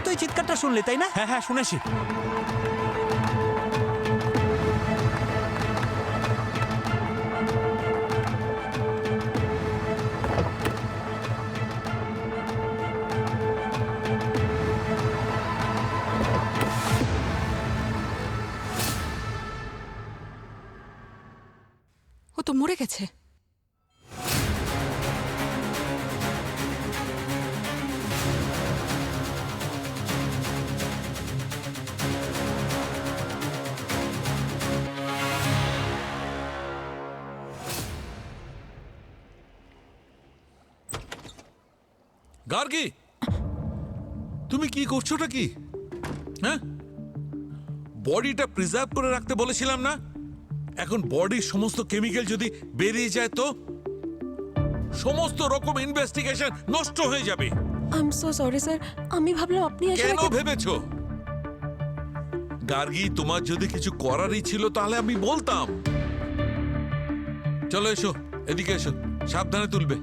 তো এই চিৎকারটা শুনলে, তাই না? হ্যাঁ হ্যাঁ শুনেছি। ও তো মরে গেছে। গার্গী, তুমি কি করছোটা কি? হ্যাঁ, বডিটা প্রিজার্ভ করে রাখতে বলেছিলাম না? এখন বডির সমস্ত কেমিক্যাল যদি বেরিয়ে যায় তো সমস্ত রকম ইনভেস্টিগেশন নষ্ট হয়ে যাবে। I am so sorry sir, আমি ভাবলাম আপনি এসে কেন ভেবেছো? গার্গী, তোমার যদি কিছু করারই ছিল তাহলে আমি বলতাম। চলো এসো, এদিকে এসো, সাবধানে তুলবে।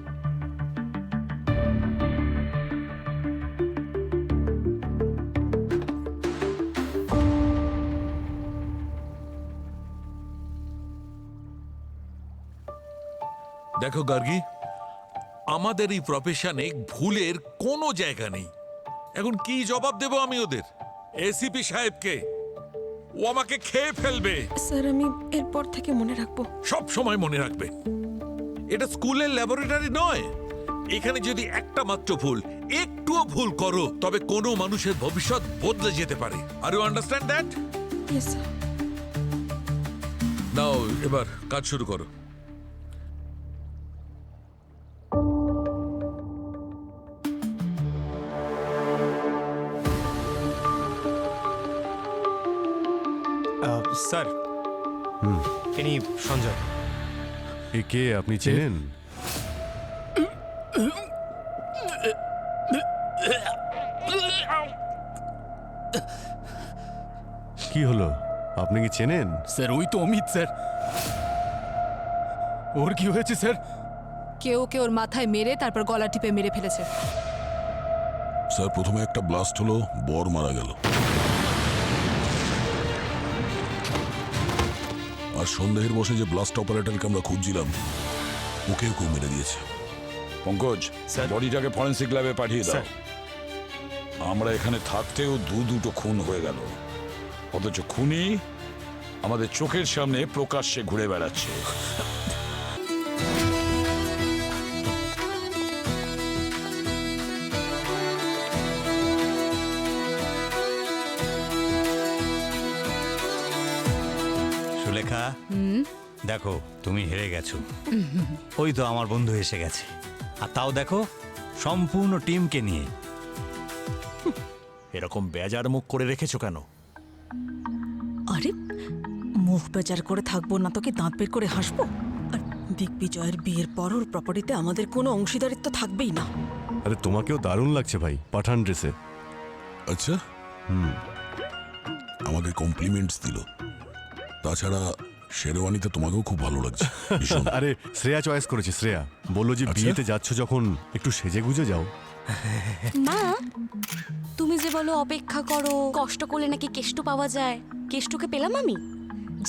দেখো গার্গী, আমাদের এই প্রফেশনে ভুলের কোনো জায়গা নেই। এখন কি জবাব দেব আমি ওদের? এসিপি সাহেবকে? ও আমাকে খেয়ে ফেলবে। স্যার আমি এরপর থেকে মনে রাখবো। সব সময় মনে রাখবে, এটা স্কুলের ল্যাবরেটরি নয়। এখানে যদি একটা মাত্র ভুল, একটুও ভুল করো, তবে কোনো মানুষের ভবিষ্যৎ বদলে যেতে পারে। Are you understand that? Yes sir. Now এবার কাজ শুরু করো। স্যার, ইনি সঞ্জয়। এ কে, আপনি চেনেন? কি হলো, আপনি কি চেনেন? স্যার ওই তো অমিত স্যার। ওর কি হয়েছে স্যার? কেউ ওকে ওর মাথায় মেরে তারপর গলা টিপে মেরে ফেলেছে। স্যার, প্রথমে একটা ব্লাস্ট হলো, বর মারা গেল। আর সন্দেহের বসে যে ব্লাস্ট অপারেটরকে আমরা খুঁজছিলাম, ওকেও কেউ মেরে দিয়েছে। পঙ্কজ, বডিটাকে ফরেন্সিক ল্যাবে পাঠিয়ে দাও। আমরা এখানে থাকতেও দুটো খুন হয়ে গেল, অথচ খুনি আমাদের চোখের সামনে প্রকাশ্যে ঘুরে বেড়াচ্ছে। সুলেখা, দেখো তুমি হেরে গেছো। ওই তো আমার বন্ধু এসে গেছে, আর তাও দেখো সম্পূর্ণ টিমকে নিয়ে। এরকম বেজার মুখ করে রেখেছো কেন? আরে মুখ বেজার করে থাকবো না তো কি দাঁত বের করে হাসবো? আর দিগ্বিজয়ের বিয়ের পর ওর প্রপার্টিতে আমাদের কোনো অংশীদারিত্ব থাকবেই না। আরে তোমাকেও দারুণ লাগছে ভাই, পাঠান ড্রেসে। আচ্ছা, আমাকে কমপ্লিমেন্টস দিল। তাছাড়া শেরওয়ানিতে তোমাকেও খুব ভালো লাগছে। ভীষণ। আরে শ্রেয়া চয়েস করেছে, শ্রেয়া বললো যে আচ্ছা। বিয়েতে যাচ্ছ যখন একটু সেজে গুজে যাও। মা, তুমি যে বলো অপেক্ষা করো, কষ্ট করলে নাকি কেষ্ট পাওয়া যায়। কেষ্টকে পেলাম আমি।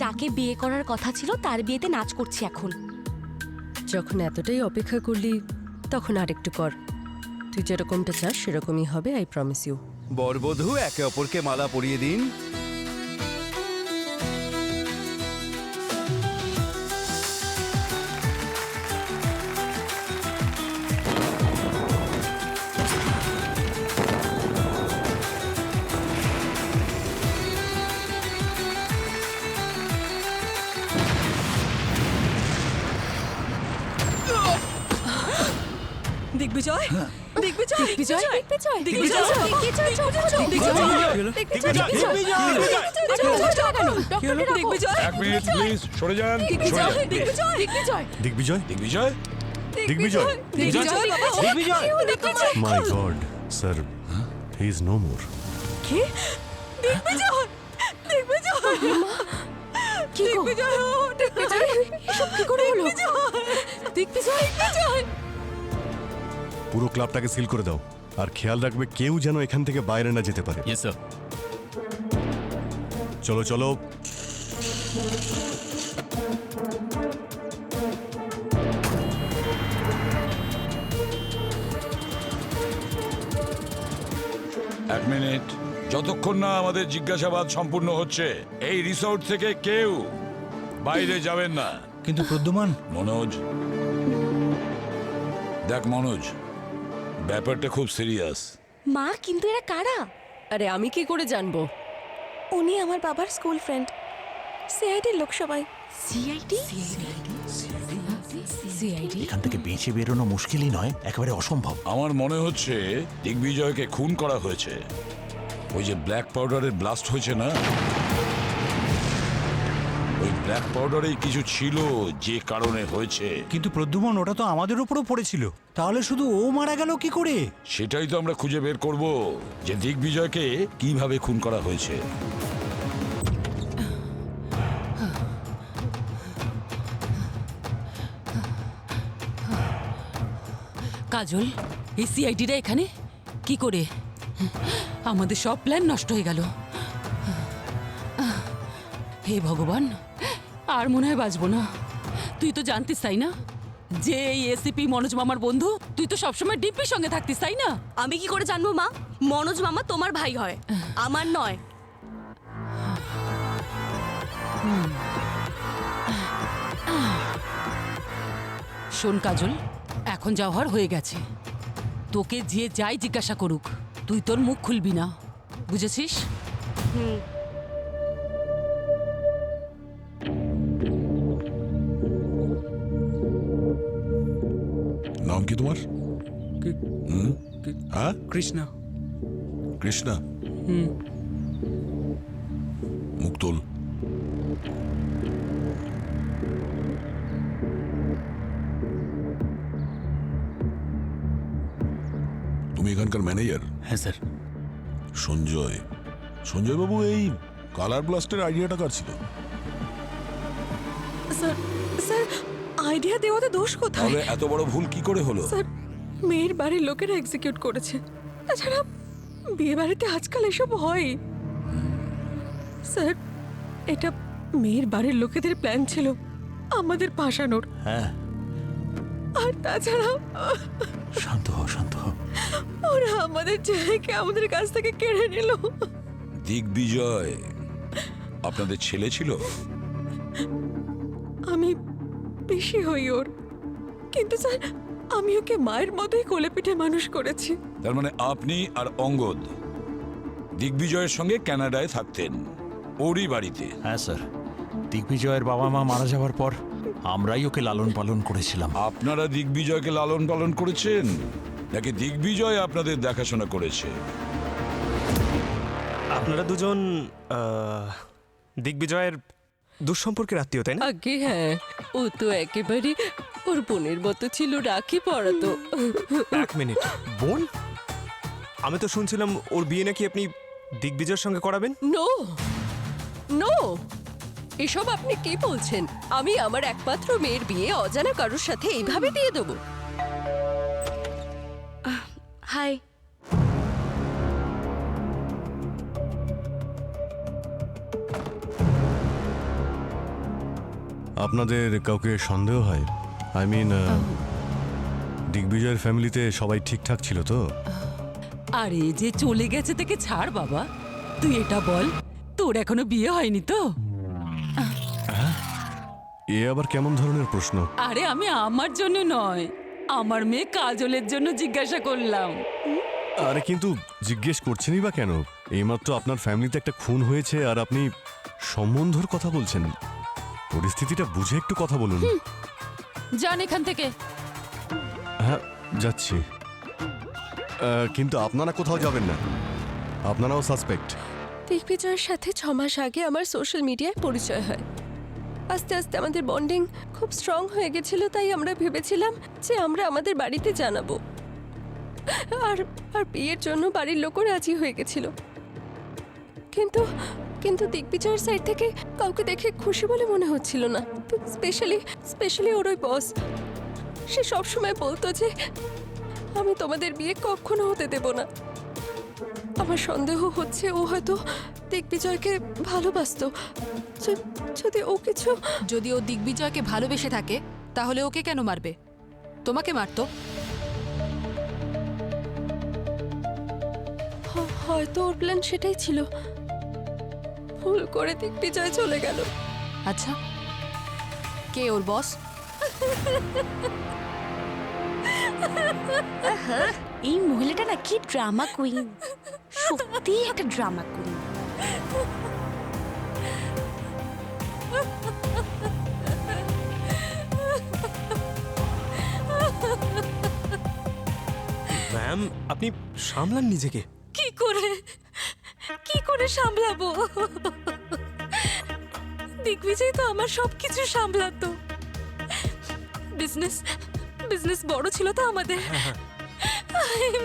যাকে বিয়ে করার কথা ছিল তার বিয়েতে নাচ করছি এখন। যখন এতটাই অপেক্ষা করলি তখন আরেকটু কর। তুই যেরকমটা চাস সেরকমই হবে, আই প্রমিস ইউ। বরবধূ একে অপরকে মালা পরিয়ে দিন। দিগ্বিজয়, দিগ্বিজয়, দিগ্বিজয়, দিগ্বিজয়, দিগ্বিজয়, দিগ্বিজয়, এক মিনিট প্লিজ, সরে যান। Digvijay, Digvijay, Digvijay, Digvijay, Digvijay, my god sir, he is no more. কি? দিগ্বিজয়, দিগ্বিজয়, কি গো? দিগ্বিজয়, দিগ্বিজয়, এসব কি করে হলো? দিগ্বিজয়, দিগ্বিজয়। পুরো ক্লাবটাকে সিল করে দাও। আর খেয়াল রাখবে কেউ যেন এখান থেকে বাইরে না যেতে পারে। Yes sir. চলো চলো। এক মিনিট, যতক্ষণ না আমাদের জিজ্ঞাসাবাদ সম্পূর্ণ হচ্ছে এই রিসোর্ট থেকে কেউ বাইরে যাবেন না। কিন্তু প্রদ্যুমান, মনোজ, দেখ মনোজ, ব্যাপারটা খুব সিরিয়াস। মা কিন্তু এরা কারা? আরে আমি কি করে জানবো? উনি আমার বাবার স্কুল ফ্রেন্ড, সিআইডির লোক সবাই। সিআইডি? এখান থেকে বেঁচে বেরোনো মুশকিলই নয়, একেবারে অসম্ভব। আমার মনে হচ্ছে দিগ্বিজয়কে খুন করা হয়েছে। ওই যে ব্ল্যাক পাউডারের ব্লাস্ট হয়েছে না, ওই ব্ল্যাক পাউডারেই কিছু ছিল যে কারণে হয়েছে। কিন্তু প্রদ্যুমান, ওটা তো আমাদের উপরও পড়েছিল, তাহলে শুধু ও মারা গেল কি করে? সেটাই তো আমরা খুঁজে বের করব, যে দিগ্বিজয়কে কিভাবে খুন করা হয়েছে। কাজল, এই সিআইডিরা এখানে কি করে? আমাদের সব প্ল্যান নষ্ট হয়ে গেল। হে ভগবান, আর মনে হয় বাঁচবো না। তুই তো জানতিস তাই না যে এই এসিপি মনোজ মামার বন্ধু? তুই তো সবসময় ডিপির সঙ্গে থাকতিস তাই না? আমি কি করে জানবো মা? মনোজ মামা তোমার ভাই হয়, আমার নয়। শোন কাজল, এখন যা হওয়ার হয়ে গেছে। তোকে যে যাই জিজ্ঞাসা করুক, তুই তোর মুখ খুলবি না, বুঝেছিস? নাম কি তোমার? হ্যাঁ, কৃষ্ণা। কৃষ্ণা। মুখ তোল। তুমি এখানকার ম্যানেজার? হ্যাঁ স্যার। সঞ্জয়, সঞ্জয় বাবু, এই কালার ব্লাস্টের আইডিয়াটা কার ছিল? স্যার, স্যার আইডিয়া দেওয়াতে দোষ কোথায়? তাহলে এত বড় ভুল কি করে হলো? স্যার, মেয়ের বাড়ির লোকেরা এক্সিকিউট করেছে। তাছাড়া বিয়ে বাড়িতে আজকাল এসব হয়। স্যার, এটা মেয়ের বাড়ির লোকেদের প্ল্যান ছিল আমাদের ফাঁসানোর। হ্যাঁ। আর তাছাড়া শান্ত হও, শান্ত হও। ওরা আমাদের ছেলেকে আমাদের কাছ থেকে কেড়ে নিল। দিগ্বিজয় আপনাদের ছেলে ছিল? আমি বেশি হই ওর, কিন্তু স্যার আমি ওকে মায়ের মতোই কোলে পিঠে মানুষ করেছি। তার মানে আপনি আর অঙ্গদ দিগ্বিজয়ের সঙ্গে কানাডায় থাকতেন, ওরই বাড়িতে? হ্যাঁ স্যার, দিগ্বিজয়ের বাবা মা মারা যাওয়ার পর আমরাই ওকে লালন পালন করেছিলাম। আপনারা দিগ্বিজয়কে লালন পালন করেছেন নাকি দিগ্বিজয় আপনাদের দেখাশোনা করেছে? আপনারা দুজন দিগ্বিজয়ের দুঃসম্পর্কের আত্মীয়, তাই না? আগে হ্যাঁ, ও তো একেবারে ওর বোনের মতো ছিল, রাখি পড়াতো। এক মিনিট, বোন? আমি তো শুনছিলাম ওর বিয়ে নাকি আপনি দিগ্বিজয়ের সঙ্গে করাবেন। নো নো, এসব আপনি কি বলছেন? আমি আমার একমাত্র মেয়ের বিয়ে অজানা কারোর সাথে এইভাবে দিয়ে দেবো? হাই। আপনাদের কাউকে সন্দেহ হয়? আই মিন, দিগ্বিজয়ের ফ্যামিলিতে সবাই ঠিকঠাক ছিল তো? আরে যে চলে গেছে থেকে ছাড় বাবা, তুই এটা বল, তোর এখনো বিয়ে হয়নি তো? এ আবার কেমন ধরনের প্রশ্ন? আরে আমি আমার জন্য নয়, আমার মেয়ে কাজলের জন্য জিজ্ঞাসা করলাম। আরে কিন্তু জিজ্ঞেস করছেনই বা কেন? এইমাত্র আপনার ফ্যামিলিতে একটা খুন হয়েছে আর আপনি সম্বন্ধর কথা বলছেন। পরিস্থিতিটা বুঝে একটু কথা বলুন। যান এখান থেকে। হ্যাঁ, যাচ্ছি। কিন্তু আপনারা কোথাও যাবেন না, আপনারাও সাসপেক্ট। দিগ্বিজয়ের সাথে 6 মাস আগে আমার সোশ্যাল মিডিয়ায় পরিচয় হয়। আস্তে আস্তে আমাদের বন্ডিং খুব স্ট্রং হয়ে গেছিল, তাই আমরা ভেবেছিলাম যে আমরা আমাদের বাড়িতে জানাবো। আর আর বিয়ের জন্য বাড়ির লোকও রাজি হয়ে গেছিল। কিন্তু কিন্তু দিগ্বিজয়ের সাইড থেকে কাউকে দেখে খুশি বলে মনে হচ্ছিল না। স্পেশালি ওর ওই বস। সে সবসময় বলতো যে আমি তোমাদের বিয়ে কখনো হতে দেব না। আমার সন্দেহ হচ্ছে ও হয়তো দিগ্বিজয়কে ভালোবাসতো। যদি ও কিছু, যদি ও দিগ্বিজয়কে ভালোবেসে থাকে তাহলে ওকে কেন মারবে? তোমাকে মারতো। হয়তো ওর প্ল্যান সেটাই ছিল। ভুল করে দিগ্বিজয় চলে গেল। আচ্ছা, কে ওর বস? এই মহিলাটা না কি ড্রামা কুইন, সত্যি একটা ড্রামা কুইন। ম্যাম, আপনি সামলান নিজেকে। কি করে সামলাবো? দিগ্বিজয় তো আমার সবকিছু সামলাতো। বিজনেস বড় ছিল তো আমাদের।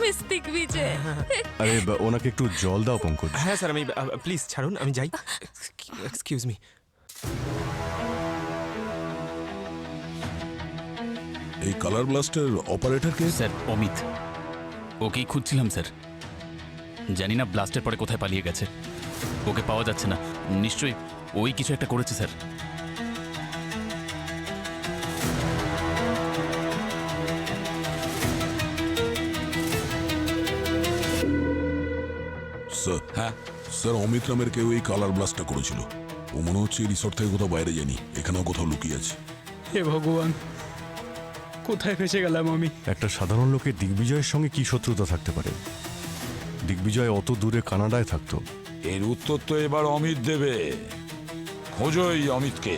মিস দিগ্বিজয়। আরে ওনাকে একটু জল দাও পঙ্কজ। হ্যাঁ স্যার, আমি প্লিজ ছাড়ুন, আমি যাই। Excuse me. এই কালার ব্লাস্টের অপারেটরকে? স্যার অমিত, ওকেই খুঁজছিলাম স্যার। জানি না ব্লাস্টের পরে কোথায় পালিয়ে গেছে, ওকে পাওয়া যাচ্ছে না। নিশ্চয়ই ওই কিছু একটা করেছে স্যার। স্যার, হ্যাঁ স্যার, অমিত নামের কেউ এই কালার ব্লাস্টটা করেছিল। ও মনে হচ্ছে এই রিসর্ট থেকে কোথাও বাইরে যায়নি, এখানেও কোথাও লুকিয়ে আছে। হে ভগবান, কোথায় ফেসে গেলাম আমি? একটা সাধারণ লোকের দিগ্বিজয়ের সঙ্গে কি শত্রুতা থাকতে পারে? দিগ্বিজয় অত দূরে কানাডায় থাকতো। এর উত্তর তো এবার অমিত দেবে। খোঁজো এই অমিতকে।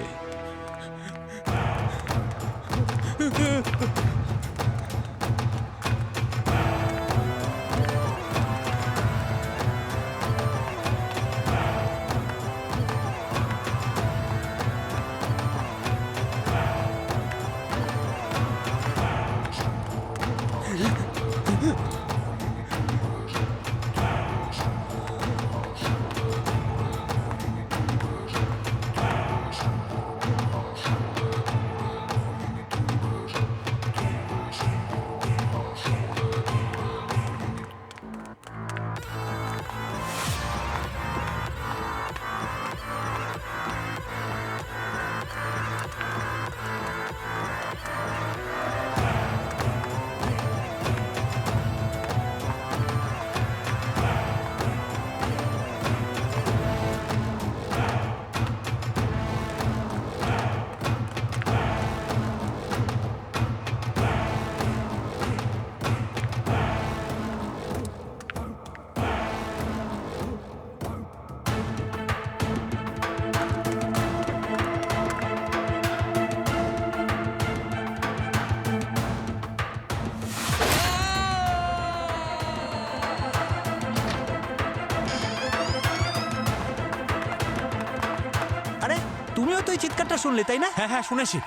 তুমিও তো এই চিৎকারটা শুনলে, তাই না? হ্যাঁ হ্যাঁ, শুনেছি।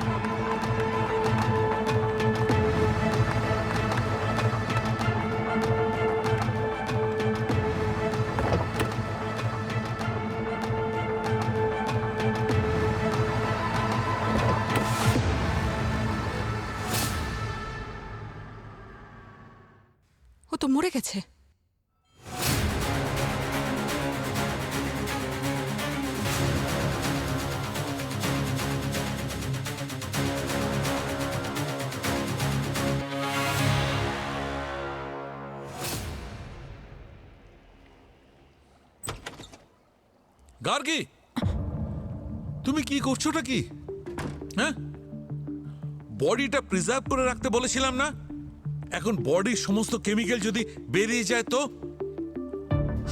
ও তো মরে গেছে। গার্গী, তুমি কি করছোটা কি? হ্যাঁ, বডিটা প্রিজার্ভ করে রাখতে বলেছিলাম না? এখন বডির সমস্ত কেমিক্যাল যদি বেরিয়ে যায় তো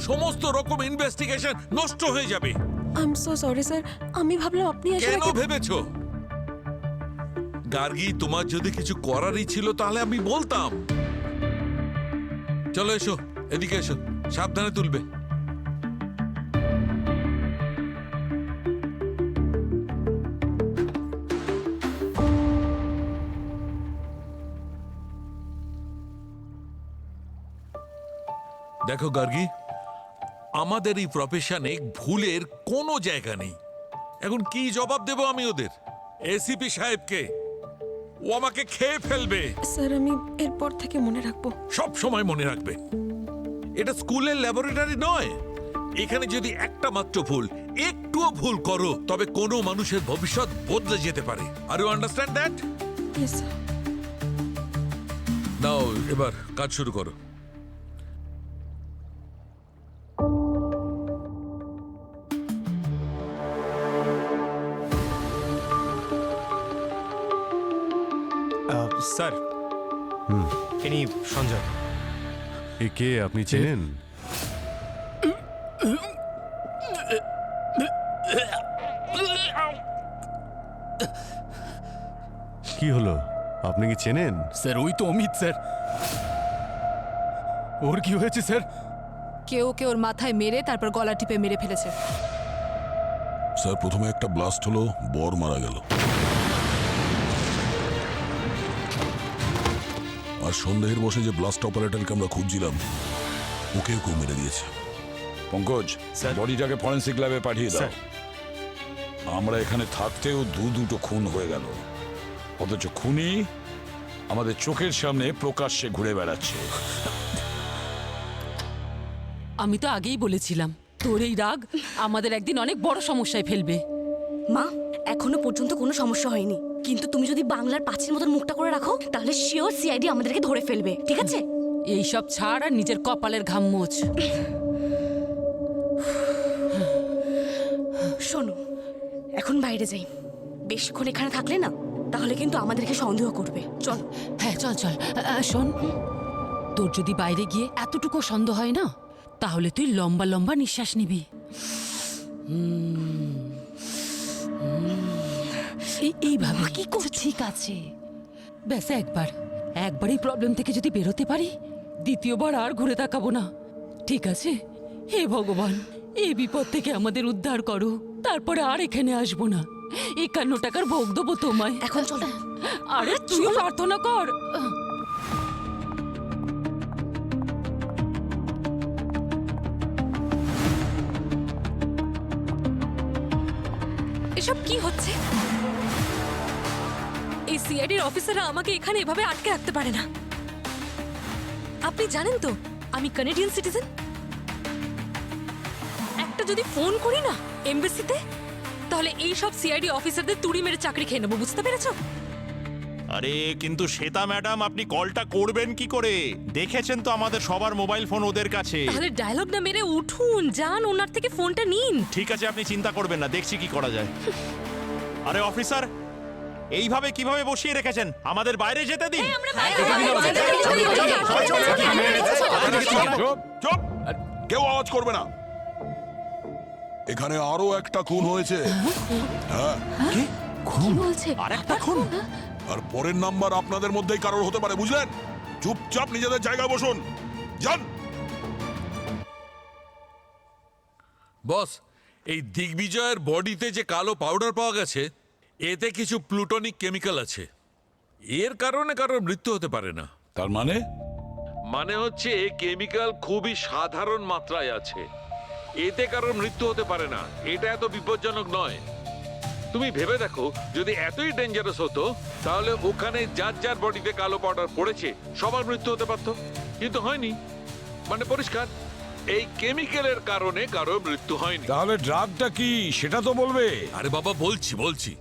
সমস্ত রকম ইনভেস্টিগেশন নষ্ট হয়ে যাবে। I am so sorry sir, আমি ভাবলাম আপনি আসলে কেন ভেবেছো? গার্গী, তোমার যদি কিছু করারই ছিল তাহলে আমি বলতাম। চলো এসো, এদিকে এসো, সাবধানে তুলবে। দেখো গার্গী, আমাদের এই প্রফেশনে ভুলের কোনো জায়গা নেই। এখন কি জবাব দেব আমি ওদের? এসিপি সাহেবকে ও আমাকে খেয়ে ফেলবে। স্যার আমি এরপর থেকে মনে রাখবো। সব সময় মনে রাখবে, এটা স্কুলের ল্যাবরেটরি নয়। এখানে যদি একটা মাত্র ভুল, একটুও ভুল করো, তবে কোনো মানুষের ভবিষ্যৎ বদলে যেতে পারে। Are you understand that? Yes sir. Now এবার কাজ শুরু করো। স্যার ইনি সঞ্জয়। এ কে, আপনি চেনেন? কি হলো, আপনি কি চেনেন? স্যার ওই তো অমিত স্যার। ওর কি হয়েছে স্যার? কেউ ওকে ওর মাথায় মেরে তারপর গলা টিপে মেরে ফেলেছে। স্যার প্রথমে একটা ব্লাস্ট হলো, বর মারা গেল। আর সন্দেহের বসে যে ব্লাস্ট অপারেটরকে আমরা খুঁজছিলাম, ওকেও কেউ মেরে দিয়েছে। পঙ্কজ, বডিটাকে ফরেন্সিক ল্যাবে পাঠিয়ে দাও। আমরা এখানে থাকতেও দুটো খুন হয়ে গেল, অথচ খুনি আমাদের চোখের সামনে প্রকাশ্যে ঘুরে বেড়াচ্ছে। আমি তো আগেই বলেছিলাম তোর এই রাগ আমাদের একদিন অনেক বড় সমস্যায় ফেলবে। মা এখনো পর্যন্ত কোনো সমস্যা হয়নি, কিন্তু তুমি যদি বাংলার পাঁচের মতন মুখটা করে রাখো তাহলে শিওর সিআইডি আমাদেরকে ধরে ফেলবে, ঠিক আছে? এই সব ছাড় আর নিজের কপালের ঘাম মোছ। শোনো, এখন বাইরে যাই। বেশিক্ষণ এখানে থাকলে না তাহলে কিন্তু আমাদেরকে সন্দেহ করবে। চল। হ্যাঁ চল চল। শোন, তোর যদি বাইরে গিয়ে এতটুকু সন্দেহ হয় না, তাহলে তুই লম্বা লম্বা নিঃশ্বাস নিবি। এইভাবে কি করছিস? ঠিক আছে, ব্যাস একবার এই প্রবলেম থেকে যদি বেরোতে পারি, দ্বিতীয়বার আর ঘুরে তাকাবো না, ঠিক আছে? হে ভগবান, এই বিপদ থেকে আমাদের উদ্ধার করো, তারপরে আর এখানে আসবো না। 51 টাকার ভোগ দেবো তোমায়। এখন চল। আরে তুইও প্রার্থনা কর। এসব কি হচ্ছে? এই সিআইডির অফিসাররা আমাকে এখানে এভাবে আটকে রাখতে পারে না। আপনি জানেন তো আমি কানাডিয়ান সিটিজেন। একটা যদি ফোন করি না এমবেসিতে, তাহলে এই সব সিআইডি অফিসারদের তুড়ি মেরে চাকরি খেয়ে নেবো, বুঝতে পেরেছো? আরে কিন্তু শ্বেতা ম্যাডাম, আপনি কলটা করবেন কি করে? দেখেছেন তো আমাদের সবার মোবাইল ফোন ওদের কাছে। তাহলে ডায়লগ না মেরে উঠুন, যান ওনার থেকে ফোনটা নিন। ঠিক আছে, আপনি চিন্তা করবেন না, দেখছি কি করা যায়। আরে অফিসার, এইভাবে কিভাবে বসিয়ে রেখেছেন? আমাদের বাইরে যেতে দিন। চুপ, কেউ আওয়াজ করবে না। এখানে আরো একটা খুন হয়েছে। হ্যাঁ, কি বলছে? আরেকটা খুন? আর পরের নাম্বার আপনাদের মধ্যেই কারোর হতে পারে, বুঝলেন? চুপচাপ নিজেদের জায়গায় বসুন, যান। বস, এই দিগ্বিজয়ের বডিতে যে কালো পাউডার পাওয়া গেছে, এতে কিছু প্লুটোনিক কেমিক্যাল আছে। এর কারণে কারোর মৃত্যু হতে পারে না। তার মানে? মানে হচ্ছে এই কেমিক্যাল খুবই সাধারণ মাত্রায় আছে, এতে কারোর মৃত্যু হতে পারে না। এটা এত বিপজ্জনক নয়। তুমি ভেবে দেখো, যদি এতই ডেঞ্জারাস হতো তাহলে ওখানে যার যার বডিতে কালো পাউডার পড়েছে সবার মৃত্যু হতে পারতো, কিন্তু হয়নি। মানে পরিষ্কার, এই কেমিক্যালের কারণে কারো মৃত্যু হয়নি। তাহলে ড্রাগটা কি সেটা তো বলবে। আরে বাবা, বলছি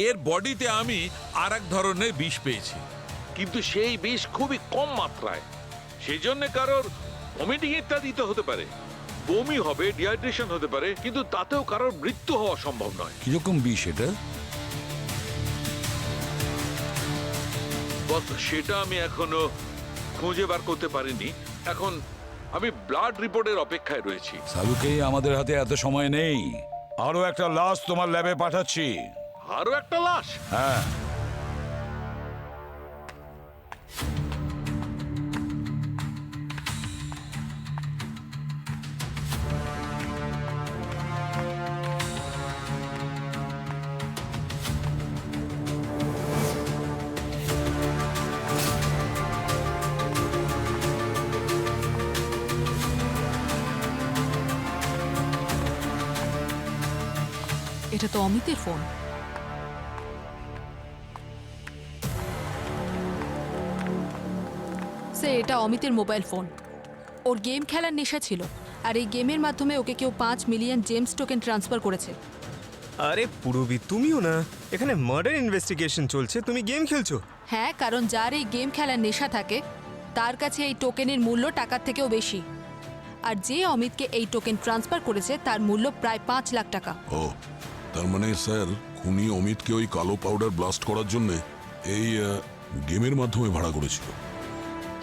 এর বডিতে আমি আর এক ধরনের বিষ পেয়েছি, কিন্তু সেই বিষ খুবই কম মাত্রায়। সেই জন্য কারোর ভমিটিং ইত্যাদি তো হতে পারে, বমি হবে, ডিহাইড্রেশন হতে পারে, কিন্তু তাতেও কারোর মৃত্যু হওয়া সম্ভব নয়। কিরকম বিষ এটা? বস, সেটা আমি এখনো খুঁজে বার করতে পারিনি। এখন আমি ব্লাড রিপোর্টের অপেক্ষায় রয়েছি। সালুকেই আমাদের হাতে এত সময় নেই। আরো একটা লাশ তোমার ল্যাবে পাঠাচ্ছি। আরো একটা লাশ? হ্যাঁ। এটা তো অমিতের ফোন। স্যার এটা অমিতের মোবাইল ফোন। ওর গেম খেলার নেশা ছিল, আর এই গেমের মাধ্যমে ওকে কেউ 5 মিলিয়ন জেমস টোকেন ট্রান্সফার করেছে। আরে পুরবি, তুমিও না, এখানে মার্ডার ইনভেস্টিগেশন চলছে, তুমি গেম খেলছো? হ্যাঁ, কারণ যার এই গেম খেলার নেশা থাকে তার কাছে এই টোকেনের মূল্য টাকার থেকেও বেশি। আর যে অমিতকে এই টোকেন ট্রান্সফার করেছে তার মূল্য প্রায় 5 লাখ টাকা। ও, তার মানে স্যার খুনি অমিতকে ওই কালো পাউডার ব্লাস্ট করার জন্য এই গেমের মাধ্যমে ভাড়া করেছিল।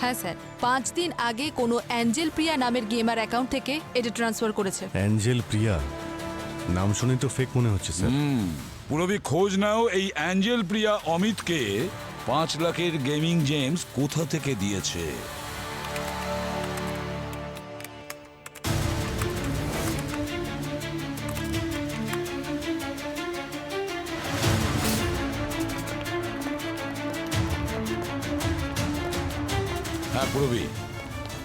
হ্যাঁ স্যার, 5 দিন আগে কোনো অ্যাঞ্জেল প্রিয়া নামের গেমার অ্যাকাউন্ট থেকে এটা ট্রান্সফার করেছে। অ্যাঞ্জেল প্রিয়া নাম শুনে তো ফেক মনে হচ্ছে স্যার। পুরবি খোঁজ নাও এই অ্যাঞ্জেল প্রিয়া অমিতকে 5 লাখের গেমিং জেমস কোথা থেকে দিয়েছে। হ্যাঁ পুরবি,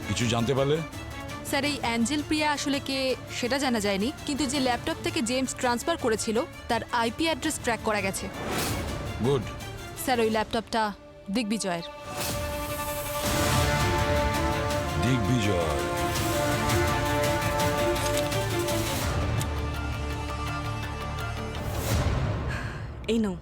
কিছু জানতে পারলে? স্যার এই অ্যাঞ্জেল প্রিয়া আসলে কে সেটা জানা যায়নি, কিন্তু যে ল্যাপটপ থেকে জেমস ট্রান্সফার করেছিল তার আইপি অ্যাড্রেস ট্র্যাক করা গেছে। গুড। স্যার ওই ল্যাপটপটা দিগ্বিজয়ের। দিগ্বিজয়? এই নাও।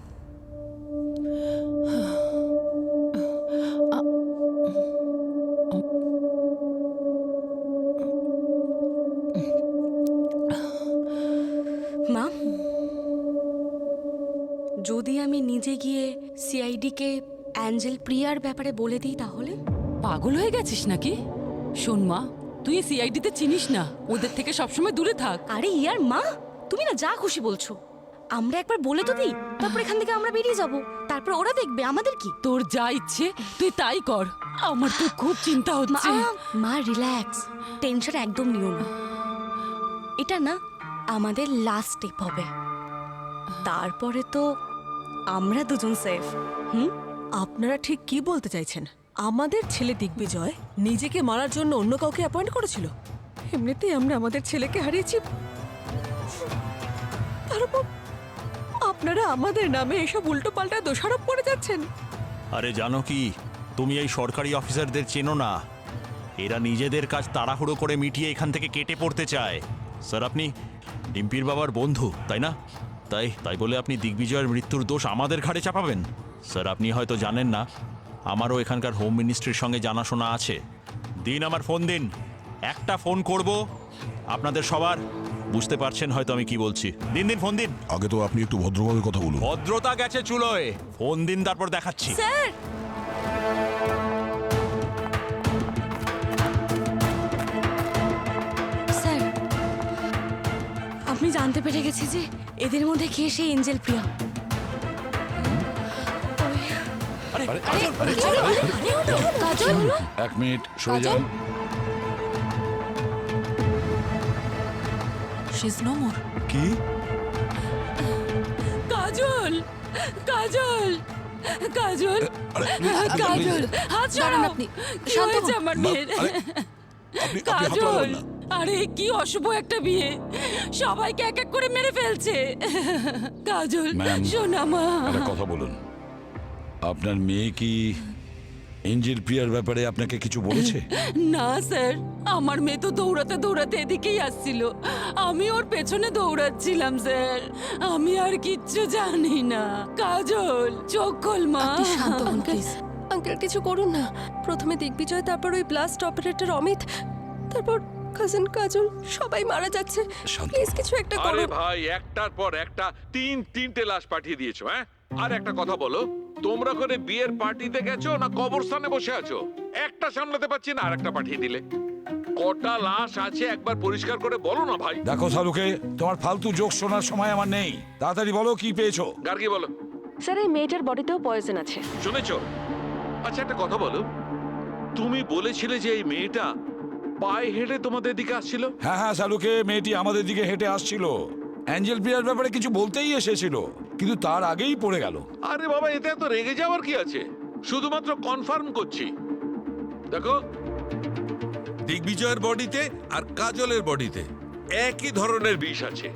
মা, যদি আমি নিজে গিয়ে সিআইডিকে অ্যাঞ্জেল প্রিয়ার ব্যাপারে বলে দিই তাহলে? পাগল হয়ে গেছিস নাকি? শোন মা, তুই সিআইডিতে চিনিস না, ওদের থেকে সবসময় দূরে থাক। আরে ইয়ার মা, তুমি না যা খুশি বলছো। আমরা একবার বলে তো দিই, তারপর এখান থেকে আমরা বেরিয়ে যাব, তারপর ওরা দেখবে, আমাদের কি। তোর যা ইচ্ছে তুই তাই কর, আমার তো খুব চিন্তা হচ্ছে। মা রিল্যাক্স, টেনশন একদম নিও না। এটা না আমাদের লাস্ট স্টেপ হবে, তারপরে তো আমরা দুজন সেফ। আপনারা ঠিক কি বলতে চাইছেন? আমাদের ছেলে দিগ্বিজয় নিজেকে মারার জন্য অন্য কাউকে অ্যাপয়েন্ট করেছিল? এমনিতেই আমরা আমাদের ছেলেকে হারিয়েছি, তারপর আপনারা আমাদের নামে এসব উল্টোপাল্টা দোষারোপ করে যাচ্ছেন। আরে জানো কি, তুমি এই সরকারি অফিসারদের চেনো না, এরা নিজেদের কাজ তাড়াহুড়ো করে মিটিয়ে এখান থেকে কেটে পড়তে চায়। স্যার আপনি ডিম্পির বাবার বন্ধু, তাই না? তাই বলে আপনি দিগ্বিজয়ের মৃত্যুর দোষ আমাদের ঘাড়ে চাপাবেন? স্যার আপনি হয়তো জানেন না, আমারও এখানকার হোম মিনিস্ট্রির সঙ্গে জানাশোনা আছে। দিন আমার ফোন দিন, একটা ফোন করব আপনাদের সবার। বুঝতে পারছেন হয়তো আমি কি বলছি। দিন ফোন দিন। আগে তো আপনি একটু ভদ্রভাবে কথা বলুন। ভদ্রতা গেছে চুলোয়, ফোন দিন তারপর দেখাচ্ছি। স্যার, স্যার আপনি জানতে পেরে গেছি যে এদের মধ্যে কে সেই এঞ্জেল প্রিয়া। এক মিনিট সরে যান। She's no more. কি? কাজল, কাজল, কাজল, কাজল, হাত সরান আপনি। কি হয়েছে আমার মেয়ের? কাজল, আরে কি অশুভ একটা বিয়ে, সবাইকে এক এক করে মেরে ফেলছে। কাজল শোনা মা, একটা কথা বলুন, আপনার মেয়ে কি এঞ্জেল প্রিয়ার ব্যাপারে আপনাকে কিছু বলেছে? না স্যার, আমার মেয়ে তো দৌড়াতে দৌড়াতে এদিকেই আসছিল, আমি ওর পেছনে দৌড়াচ্ছিলাম স্যার, আমি আর কিচ্ছু জানি না। কাজল চোখ খোল মা। শান্ত হন প্লিজ। আঙ্কেল কিছু করুন না। প্রথমে দিগ্বিজয়, তারপর ওই ব্লাস্ট অপারেটর অমিত, তারপর কাজিন কাজল, সবাই মারা যাচ্ছে। প্লিজ কিছু একটা আরে করুন। ভাই, একটার পর একটা তিনটে লাশ পাঠিয়ে দিয়েছো। হ্যাঁ, আর একটা কথা বলো, তোমরা করে বিয়ের পার্টিতে গেছো না কবরস্থানে বসে আছো? একটা সামলাতে পারছি না, আর একটা পাঠিয়ে দিলে। কটা লাশ আছে একবার পরিষ্কার করে বলো না ভাই। দেখো শাহরুখে, তোমার ফালতু জোক শোনার সময় আমার নেই, তাড়াতাড়ি বলো কি পেয়েছো। গার্গী বলো। স্যার এই মেয়েটার বডিতেও পয়জন আছে। শুনেছো? আচ্ছা একটা কথা বলো, তুমি বলেছিলে যে এই মেয়েটা পায়ে হেঁটে তোমাদের দিকে আসছিল? হ্যাঁ শাহরুখে, মেয়েটি আমাদের দিকে হেঁটে আসছিল, অ্যাঞ্জেল প্রিয়ার ব্যাপারে কিছু বলতেই এসেছিল, কিন্তু তার আগেই পড়ে গেল। আরে বাবা, এতে এত রেগে যাওয়ার কি আছে? শুধুমাত্র কনফার্ম করছি। দেখো, দিগ্বিজয়ের বডিতে আর কাজলের বডিতে একই ধরনের বিষ আছে।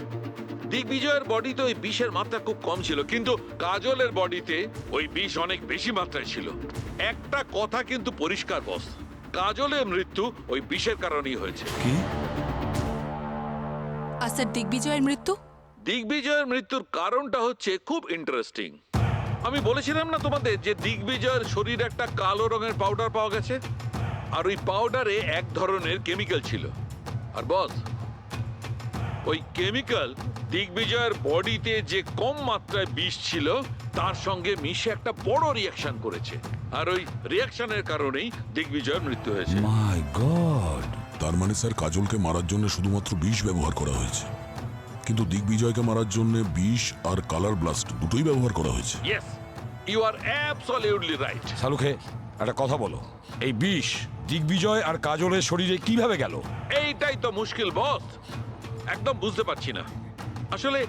দিগ্বিজয়ের বডিতে ওই বিষের মাত্রা খুব কম ছিল, কিন্তু কাজলের বডিতে ওই বিষ অনেক বেশি মাত্রায় ছিল। একটা কথা কিন্তু পরিষ্কার বস, কাজলের মৃত্যু ওই বিষের কারণেই হয়েছে। আর স্যার দিগ্বিজয়ের মৃত্যু? দিগ্বিজয়ের মৃত্যুর কারণটা হচ্ছে খুব ইন্টারেস্টিং। আমি বলেছিলাম না তোমাদের যে দিগ্বিজয়ের শরীরে একটা কালো রঙের পাউডার পাওয়া গেছে, আর ওই পাউডারে এক ধরনের কেমিক্যাল ছিল। আর বস, ওই কেমিক্যাল দিগ্বিজয়ের বডিতে যে কম মাত্রায় বিষ ছিল তার সঙ্গে মিশে একটা বড় রিয়াকশন করেছে, আর ওই রিয়াকশনের কারণেই দিগ্বিজয়ের মৃত্যু হয়েছে। মাই গড! তার মানে স্যার কাজলকে মারার জন্য শুধুমাত্র বিষ ব্যবহার করা হয়েছে, কিন্তু দিগ্বিজয়কে মারার জন্য বিষ আর কালার ব্লাস্ট দুটোই ব্যবহার করা হয়েছে। Yes, you are absolutely right. শালুকে একটা কথা বলো, এই বিষ দিগ্বিজয় আর কাজলের শরীরে কিভাবে গেল? এইটাই তো মুশকিল বস, একদম বুঝতে পারছি না। আসলে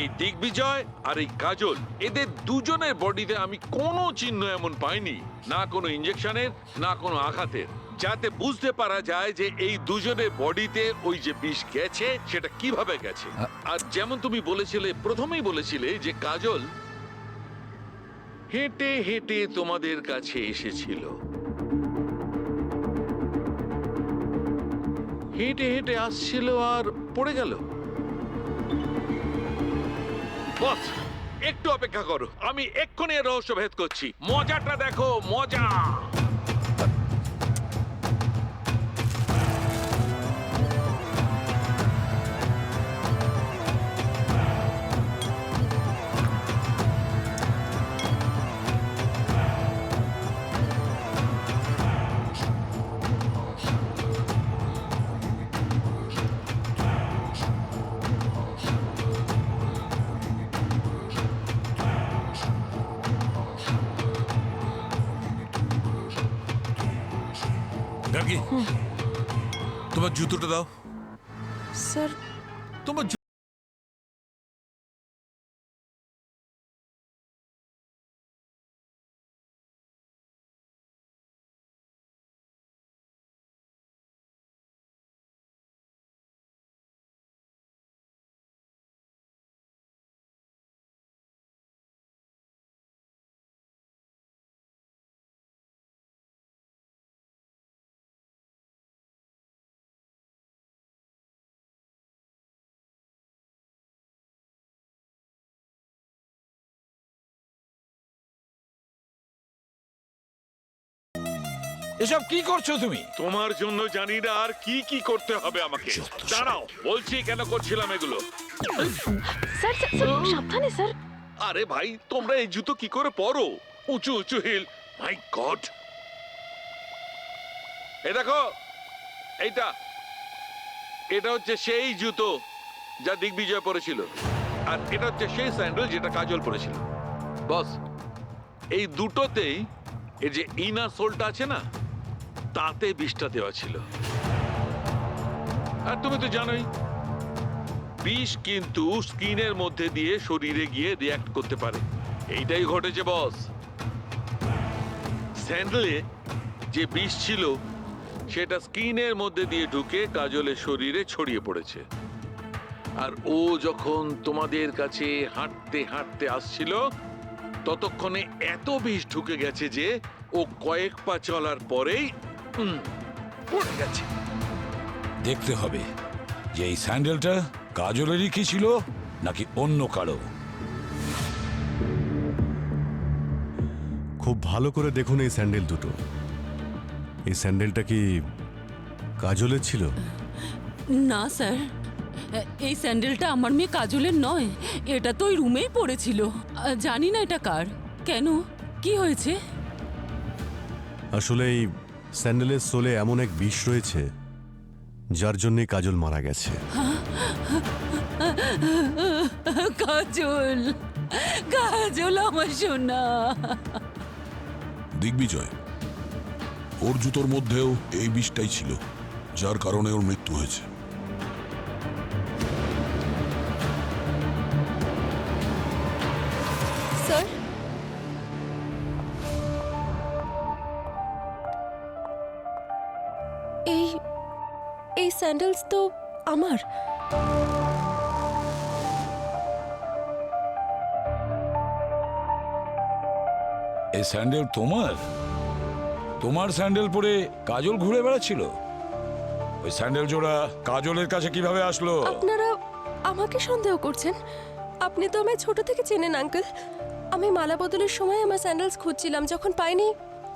এই দিগ্বিজয় আর এই কাজল, এদের দুজনের বডিতে আমি কোনো চিহ্ন এমন পাইনি, না কোনো ইনজেকশনের, না কোনো আঘাতের, যাতে বুঝতে পারা যায় যে এই দুজনের বডিতে ওই যে বিষ গেছে সেটা কিভাবে গেছে। আর যেমন তুমি বলেছিলে, প্রথমেই বলেছিলে যে কাজল হেঁটে হেঁটে তোমাদের কাছে এসেছিল, হেঁটে হেঁটে আসছিল আর পড়ে গেল। বস, একটু অপেক্ষা করো, আমি এক্ষুনি এর রহস্য ভেদ করছি। মজাটা দেখো, মজা। গার্গী, তোমার জুতোটা দাও। স্যার, তোমার এসব কি করছো তুমি? তোমার জন্য জানি না আর কি কি করতে হবে আমাকে। দাঁড়াও, বলছি কেন করছিলাম এগুলো। স্যার সাবধানে স্যার। আরে ভাই, তোমরা এই জুতো কি করে পরো? উঁচু উঁচু হিল, মাই গড। এই দেখো, এটা হচ্ছে সেই জুতো যা দিগ্বিজয় পরেছিল, আর এটা হচ্ছে সেই স্যান্ডেল যেটা কাজল পরেছিল। বস, এই দুটোতেই এই যে ইনার সোলটা আছে না, তাতে বিষটা দেওয়া ছিল। আর তুমি তো জানোই, বিষ কিন্তু স্কিনের মধ্যে দিয়ে শরীরে গিয়ে রিঅ্যাক্ট করতে পারে। এইটাই ঘটেছে বস। স্যান্ডেলে যে বিষ ছিল সেটা স্কিনের মধ্যে দিয়ে ঢুকে কাজলের শরীরে ছড়িয়ে পড়েছে। আর ও যখন তোমাদের কাছে হাঁটতে হাঁটতে আসছিল, ততক্ষণে এত বিষ ঢুকে গেছে যে ও কয়েক পা চলার পরেই পড়ে গেছে। দেখতে হবে যে এই স্যান্ডেলটা কাজলেরই কি ছিল নাকি অন্য কারো। খুব ভালো করে দেখুন এই স্যান্ডেল দুটো। এই স্যান্ডেলটা কি কাজলের ছিল? না স্যার, এই স্যান্ডেলটা আমার মেয়ে কাজলের নয়। এটা তো ওই রুমেই পড়েছিল। জানি না এটা কার। কেন, কি হয়েছে? আসলে এই স্যান্ডেলের সোলে এমন এক বিষ রয়েছে যার জন্যে কাজল মারা গেছে। কাজল, কাজল আমার সোনা। দিগ্বিজয়, ওর জুতোর মধ্যেও এই বিষটাই ছিল, যার কারণে ওর মৃত্যু হয়েছে। স্যার, এই স্যান্ডেলস তো আমার। এই স্যান্ডেল তোমার? তোমার স্যান্ডেল পরে কাজল ঘুরে বেড়াচ্ছিল? ওই স্যান্ডেল জোড়া কাজলের কাছে কিভাবে আসলো? আপনারা আমাকে সন্দেহ করছেন? আপনি তো আমায় ছোট থেকে চেনেন আঙ্কেল। আমি মালা বদলের সময় আমার স্যান্ডেলস খুঁজছিলাম, যখন পাইনি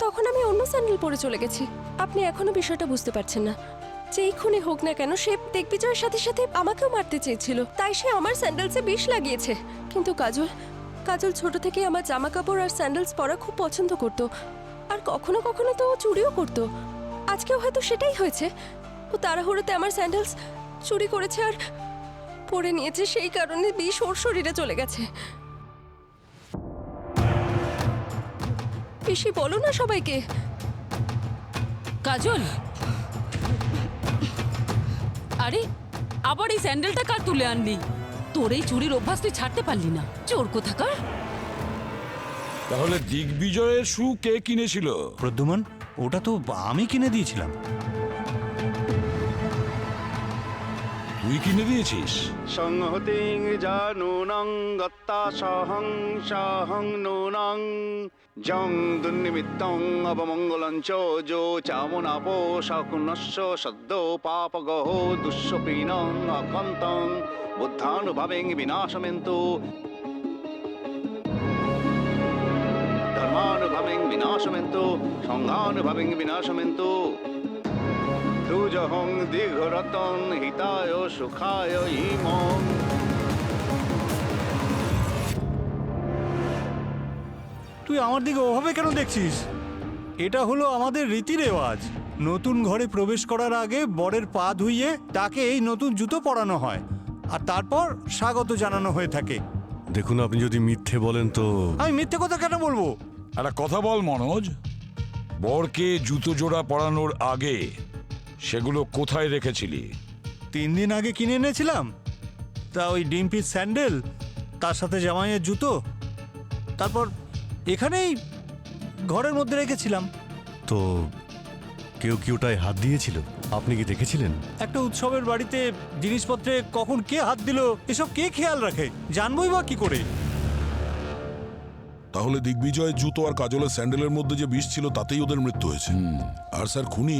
তখন আমি অন্য স্যান্ডেল পরে চলে গেছি। আপনি এখনো বিষয়টা বুঝতে পারছেন না। যেই খুনে হোক না কেন, সে দিগ্বিজয়ের সাথে সাথে আমাকেও মারতে চেয়েছিল, তাই সে আমার স্যান্ডেলসে বিষ লাগিয়েছে। কিন্তু কাজল ছোট থেকে আমার জামা কাপড় আর স্যান্ডেলস পরা খুব পছন্দ করতো, আর কখনো কখনো তো ও চুরিও করতো। আজকেও হয়তো সেটাই হয়েছে। ও তাড়াহুড়োতে আমার স্যান্ডেলস চুরি করেছে আর পরে নিয়েছে, সেই কারণে বিষ ওর শরীরে চলে গেছে। পিসি বলো না সবাইকে। কাজল, আরে আবার এই স্যান্ডেলটা কার তুলে আনলি? তোর এই চুরির অভ্যাস তুই ছাড়তে পারলি না, চোর কোথাকার। তাহলে দিগ্বিজয়ের শু কে কিনেছিল? প্রদ্যুমান, ওটা তো আমি কিনে দিয়েছিলাম। তুই কিনে দিয়েছিস? সংহতিং জানুনং গত্তা সহং সহং নুনং জং দুর্নিমিত্তং অবমঙ্গলং চ যো চামুনাপো শকুনস্য সদ্য পাপগহ দুঃস্বপিনং অকন্তং বুদ্ধানুভবেং বিনাশমেন্তু ধর্মানুভবেং বিনাশমেন্তু সংঘানুভবেং বিনাশমেন্তু দুজহং দীর্ঘরতং হিতায় সুখায় ইমং। তুই আমার দিকে ওভাবে কেন দেখছিস? এটা হলো আমাদের রীতি রেওয়াজ। নতুন ঘরে প্রবেশ করার আগে বরের পা ধুইয়ে তাকে এই নতুন জুতো পরানো হয়, আর তারপর স্বাগত জানানো হয়ে থাকে। দেখুন, আপনি যদি মিথ্যে বলেন তো। আমি মিথ্যে কথা কেন বলবো? একটা কথা বল মনোজ, বরকে জুতো জোড়া পরানোর আগে সেগুলো কোথায় রেখেছিলি? 3 দিন আগে কিনে এনেছিলাম। তা ওই ডিম্পির স্যান্ডেল, তার সাথে জামাইয়ের জুতো, তারপর এখানেই ঘরের মধ্যে রেখেছিলাম। তো কেউ কি ওটায় হাত দিয়েছিল? আপনি কি দেখেছিলেন? একটা উৎসবের বাড়িতে জিনিসপত্রে কখন কে হাত দিল এসব কে খেয়াল রাখে? জানবই বা কি করে? তাহলে দিগ্বিজয়ের জুতো আর কাজলের স্যান্ডেলের মধ্যে যে বিষ ছিল তাতেই ওদের মৃত্যু হয়েছে। আর স্যার, খুনি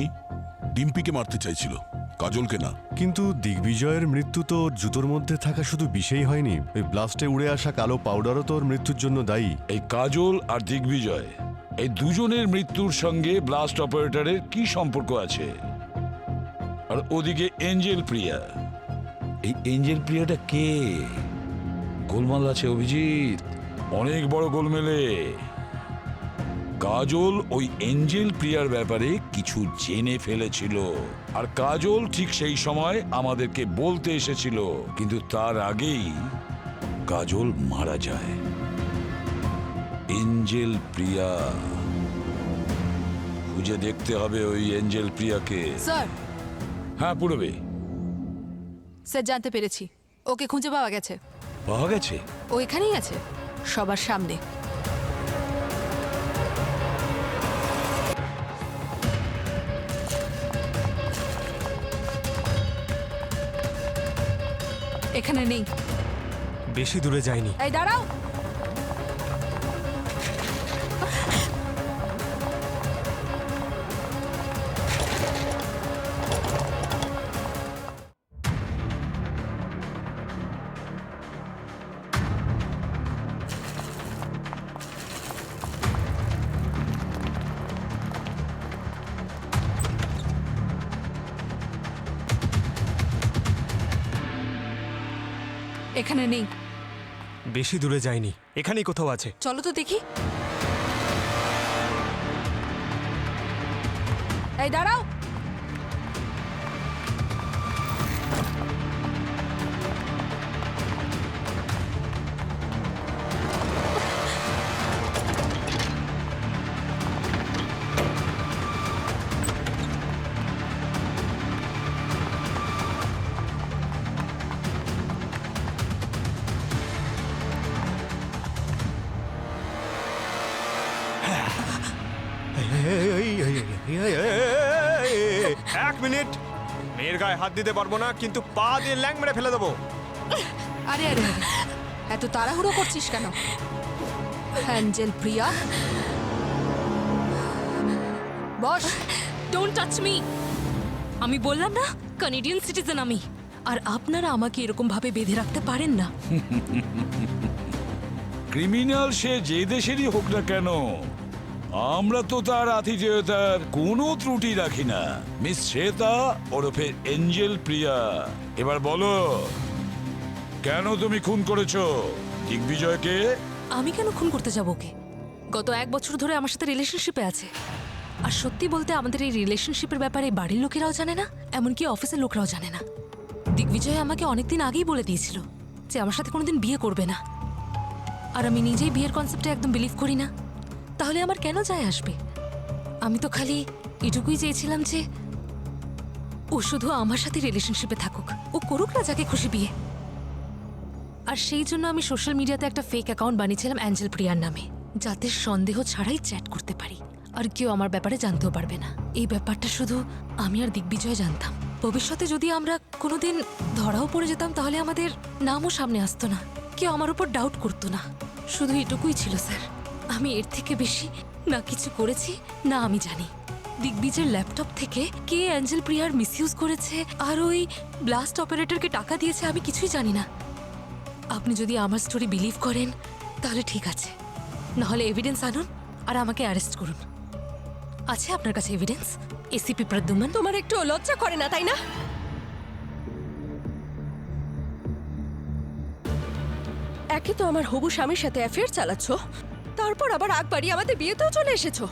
ডিম্পিকে মারতে চাইছিল, কাজলকে না। কিন্তু দিগ্বিজয়ের মৃত্যু তো জুতোর মধ্যে থাকা শুধু বিষেই হয়নি, ওই ব্লাস্টে উড়ে আসা কালো পাউডারও তো ওর মৃত্যুর জন্য দায়ী। এই কাজল আর দিগ্বিজয়, এই দুজনের মৃত্যুর সঙ্গে ব্লাস্ট অপারেটরের কি সম্পর্ক আছে? আর ওদিকে এঞ্জেল প্রিয়া, এই এঞ্জেল প্রিয়াটা কে? গোলমাল আছে অভিজিৎ, অনেক বড় গোলমেলে। কাজল ওই এঞ্জেল প্রিয়ার ব্যাপারে কিছু জেনে ফেলেছিল, আর কাজল ঠিক সেই সময় আমাদেরকে বলতে এসেছিল, কিন্তু তার আগেই কাজল মারা যায়। এঞ্জেল প্রিয়া, খুঁজে দেখতে হবে ওই এঞ্জেল প্রিয়াকে। স্যার। হ্যাঁ পূরবে। স্যার, জানতে পেরেছি, ওকে খুঁজে পাওয়া গেছে। পাওয়া গেছে? ও এখানেই আছে, সবার সামনে। এখানে নেই। বেশি দূরে যায়নি। এই দাঁড়াও। এখানে নেই। বেশি দূরে যায়নি, এখানেই কোথাও আছে। চলো তো দেখি। এই দাঁড়াও। এক মিনিট, মেয়ের গায়ে হাত দিতে পারবো না, কিন্তু পা দিয়ে ল্যাং মেরে ফেলে দেবো। আরে আরে আরে, এত তাড়াহুড়ো করছিস কেন? Angel Priya, boss. Don't touch me. আমি বললাম না কানাডিয়ান সিটিজেন আমি, আর আপনারা আমাকে এরকম ভাবে বেঁধে রাখতে পারেন না। ক্রিমিনাল সে যে দেশেরই হোক না কেন, আমরা তো তার আতিথেয়তার কোনো ত্রুটি রাখি না। মিস শ্বেতা ওরফে এঞ্জেল প্রিয়া, এবার বলো কেন তুমি খুন করেছো দিগ্বিজয়কে? আমি কেন খুন করতে যাব ওকে? গত 1 বছর ধরে আমার সাথে রিলেশনশিপে আছে। আর সত্যি বলতে আমাদের এই রিলেশনশিপের ব্যাপারে বাড়ির লোকেরাও জানে না, এমনকি অফিসের লোকরাও জানে না। দিগ্বিজয় আমাকে অনেকদিন আগেই বলে দিয়েছিল যে আমার সাথে কোনোদিন বিয়ে করবে না। আর আমি নিজেই বিয়ের কনসেপ্টে একদম বিলিভ করি না। তাহলে আমার কেন যায় আসবে? আমি তো খালি এটুকুই চেয়েছিলাম যে ও শুধু আমার সাথে রিলেশনশিপে থাকুক, ও করুক না যাকে খুশি বিয়ে। আর সেই জন্য আমি সোশ্যাল মিডিয়াতে একটা ফেক অ্যাকাউন্ট বানিয়েছিলাম অ্যাঞ্জেল প্রিয়ার নামে, যাতে সন্দেহ ছাড়াই চ্যাট করতে পারি আর কেউ আমার ব্যাপারে জানতেও পারবে না। এই ব্যাপারটা শুধু আমি আর দিগ্বিজয় জানতাম। ভবিষ্যতে যদি আমরা কোনোদিন ধরাও পড়ে যেতাম তাহলে আমাদের নামও সামনে আসতো না, কেউ আমার উপর ডাউট করতো না। শুধু এটুকুই ছিল স্যার। আমি এর থেকে বেশি না কিছু করেছি না আমি জানি। দিগ্বিজয়ের ল্যাপটপ থেকে কে অ্যাঞ্জেল প্রিয়ার মিসইউজ করেছে আর ওই ব্লাস্ট অপারেটরকে টাকা দিয়েছে আমি কিছুই জানি না। আপনি যদি আমার স্টোরি বিলিভ করেন তাহলে ঠিক আছে, নাহলে এভিডেন্স আনুন আর আমাকে অ্যারেস্ট করুন। আছে আপনার কাছে এভিডেন্স? এসিপি প্রদ্যুম্ন, তোমার একটু লজ্জা করে না তাই না? একে তো আমার হবু স্বামীর সাথে অ্যাফেয়ার চালাচ্ছ, তারপর আবার আগ বাড়িয়ে আমাদের বিয়েতেও চলে এসেছো।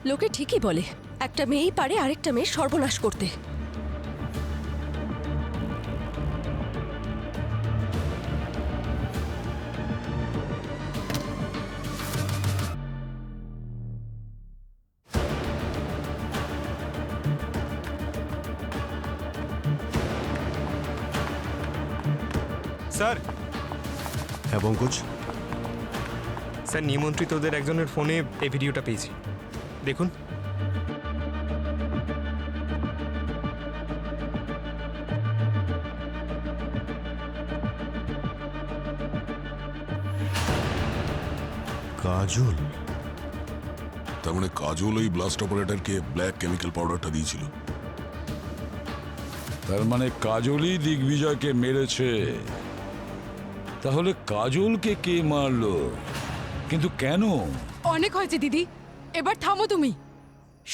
লোকে ঠিকই বলে একটা মেয়েই পারে আরেকটা মেয়ের সর্বনাশ করতে। স্যার। হ্যাঁ পঙ্কজ, স্যার নিমন্ত্রিতদের একজনের ফোনে এই ভিডিওটা পেয়েছি, দেখুন। কাজল? তার মানে কাজল ওই ব্লাস্ট অপারেটরকে ব্ল্যাক কেমিক্যাল পাউডারটা দিয়েছিল। তার মানে কাজলই দিগ্বিজয়কে মেরেছে। তাহলে কাজলকে কে মারলো, কিন্তু কেন? অনেক হয়েছে দিদি, এবার থামো তুমি।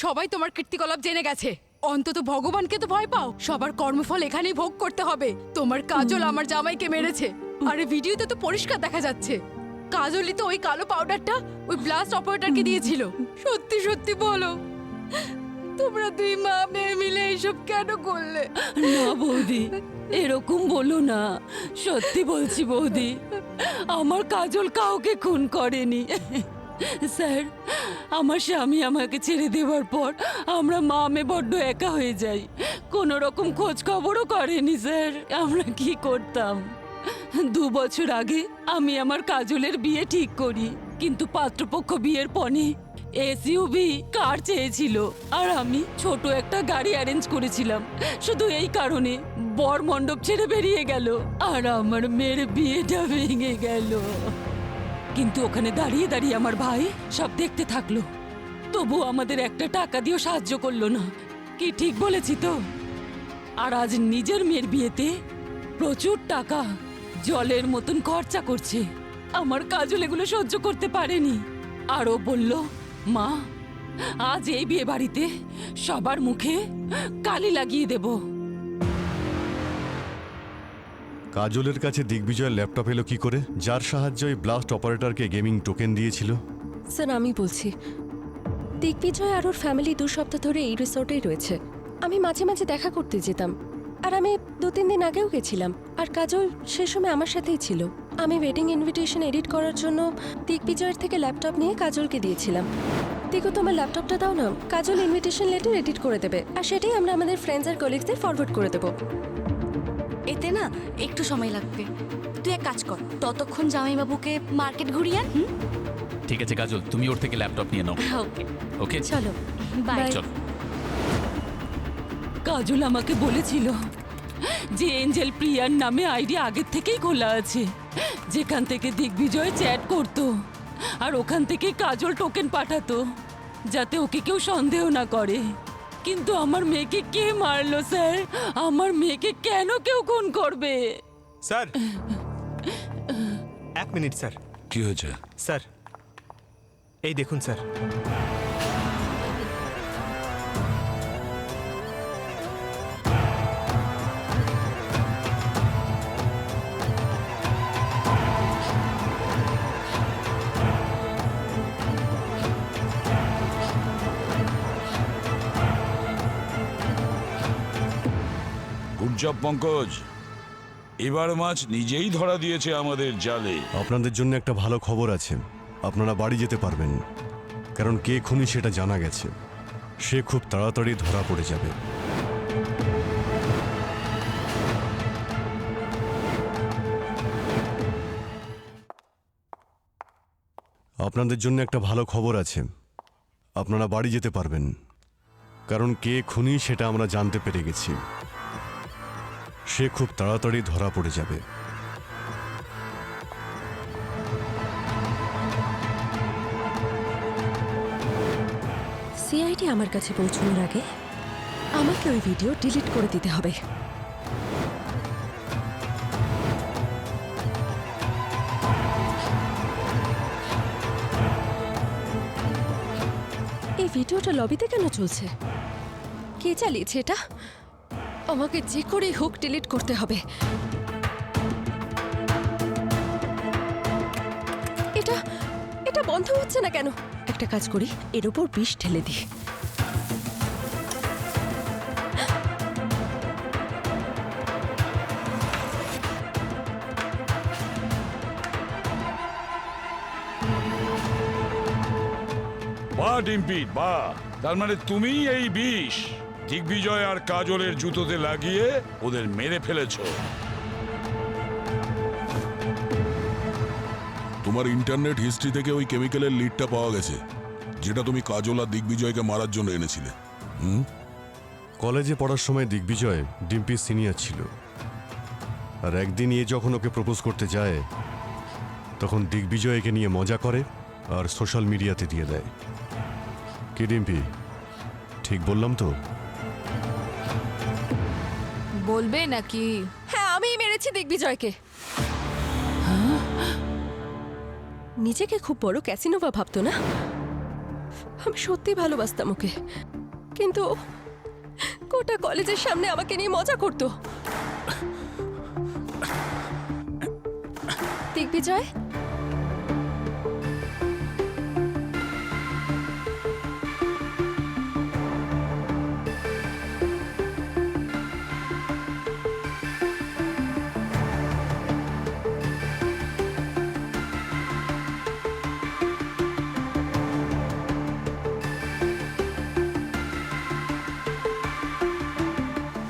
সবাই তোমার কীর্তিকলাপ জেনে গেছে, অন্তত ভগবানকে তো ভয় পাও। সবার কর্মফল এখানেই ভোগ করতে হবে। তোমার কাজল আমার জামাইকে মেরেছে, আরে ভিডিওতে তো পরিষ্কার দেখা যাচ্ছে। কাজলই তো ওই কালো পাউডারটা ওই ব্লাস্ট অপারেটরকে দিয়েছিল। সত্যি সত্যি বলো, তোমরা দুই মা মেয়ে মিলে এইসব কেন করলে? না বৌদি, এরকম বলো না। সত্যি বলছি বৌদি, আমার কাজল কাউকে খুন করেনি। স্যার, আমার স্বামী আমাকে ছেড়ে দেওয়ার পর আমরা মা মেয়ে বড্ড একা হয়ে যাই। কোনো রকম খোঁজ খবরও করেনি স্যার। আমরা কি করতাম? 2 বছর আগে আমি আমার কাজলের বিয়ে ঠিক করি, কিন্তু পাত্রপক্ষ বিয়ের পরে এসইউভি কার চেয়েছিল আর আমি ছোট একটা গাড়ি অ্যারেঞ্জ করেছিলাম। শুধু এই কারণে বর মণ্ডপ ছেড়ে বেরিয়ে গেল আর আমার মেয়ের বিয়েটা ভেঙে গেল। কিন্তু ওখানে দাঁড়িয়ে দাঁড়িয়ে আমার ভাই সব দেখতে থাকলো, তবু আমাদের একটা টাকা দিয়েও সাহায্য করলো না। কি ঠিক বলেছি তো? আর আজ নিজের মেয়ের বিয়েতে প্রচুর টাকা জলের মতন খরচা করছে। আমার কাজল এগুলো সহ্য করতে পারেনি। আরও বলল, মা আজ এই বিয়ে বাড়িতে সবার মুখে কালি লাগিয়ে দেব। কাজলের কাছে দিগ্বিজয়ের ল্যাপটপ এলো কি করে, যার সাহায্যে ওই ব্লাস্ট অপারেটরকে গেমিং টোকেন দিয়েছিল? স্যার আমি বলছি, দিগ্বিজয় আর ওর ফ্যামিলি 2 সপ্তাহ ধরে এই রিসোর্টেই রয়েছে। আমি মাঝে মাঝে দেখা করতে যেতাম, আর আমি 2-3 দিন আগেও গেছিলাম। আর কাজল সে সময় আমার সাথেই ছিল। আমি ওয়েডিং ইনভিটেশন এডিট করার জন্য দিগ্বিজয়ের থেকে ল্যাপটপ নিয়ে কাজলকে দিয়েছিলাম। দেখো তোমার ল্যাপটপটা দাও না, কাজল ইনভিটেশন লেটার এডিট করে দেবে, আর সেটাই আমরা আমাদের ফ্রেন্ডস আর কলিগসদের ফরওয়ার্ড করে দেবো। এতে না একটু সময় লাগবে। তুই এক কাজ কর, ততক্ষণ জামাইবাবুকে মার্কেট ঘুরিয়ে আন। ঠিক আছে কাজল, তুমি ওর থেকে ল্যাপটপ নিয়ে নাও। ওকে ওকে, চলো বাই। চল। কাজল আমাকে বলেছিল যে এঞ্জেল প্রিয়ার নামে আইডি আগের থেকেই খোলা আছে, যেখান থেকে দিগ্বিজয় চ্যাট করতো আর ওখান থেকে কাজল টোকেন পাঠাতো। যাতে ওকে কেউ সন্দেহ না করে। কিন্তু আমার মেয়েকে কে মারলো স্যার? আমার মেয়েকে কেন কেউ খুন করবে? Sir 1 minute sir. কি হয়েছে? স্যার এই দেখুন স্যার। গুড জব পঙ্কজ, এবার মাছ নিজেই ধরা দিয়েছে আমাদের জালে। আপনাদের জন্য একটা ভালো খবর আছে, আপনারা বাড়ি যেতে পারবেন, কারণ কে খুনি সেটা জানা গেছে। সে খুব তাড়াতাড়ি ধরা পড়ে যাবে। আপনাদের জন্য একটা ভালো খবর আছে, আপনারা বাড়ি যেতে পারবেন, কারণ কে খুনি সেটা আমরা জানতে পেরে গেছি। সে খুব তাড়াতাড়ি ধরা পড়ে যাবে। সিআইডি আমার কাছে পৌঁছানোর আগে আমাকে ওই ভিডিও ডিলিট করে দিতে হবে। এই ভিডিওটা লবিতে কেন চলছে? কে চালিয়েছে এটা? আমাকে যে করে হোক ডিলিট করতে হবে। এটা এটা বন্ধ হচ্ছে না কেন? একটা কাজ করি, এর উপর বিষ ঢেলে দিই। বাহ ডিম্পি বাহ, তার মানে তুমি এই বিষ দিগ্বিজয় আর কাজলের জুতোতে লাগিয়ে ওদের মেরে ফেলেছো। তোমার ইন্টারনেট হিস্ট্রি থেকে ওই কেমিক্যালের লিডটা পাওয়া গেছে, যেটা তুমি কাজল আর দিগ্বিজয়কে মারার জন্য এনেছিলে। কলেজে পড়ার সময় দিগ্বিজয় ডিম্পির সিনিয়র ছিল, আর একদিন এ যখন ওকে প্রপোজ করতে যায়, তখন দিগ্বিজয় একে নিয়ে মজা করে আর সোশ্যাল মিডিয়াতে দিয়ে দেয়। কি ডিম্পি, ঠিক বললাম তো? বলবে নাকি? হ্যাঁ, আমিই মেরেছি দিগ্বিজয়কে। নিজেকে খুব বড় ক্যাসিনোভা ভাবতো না? আমি সত্যি ভালোবাসতাম ওকে, কিন্তু গোটা কলেজের সামনে আমাকে নিয়ে মজা করতো। দিগ্বিজয়,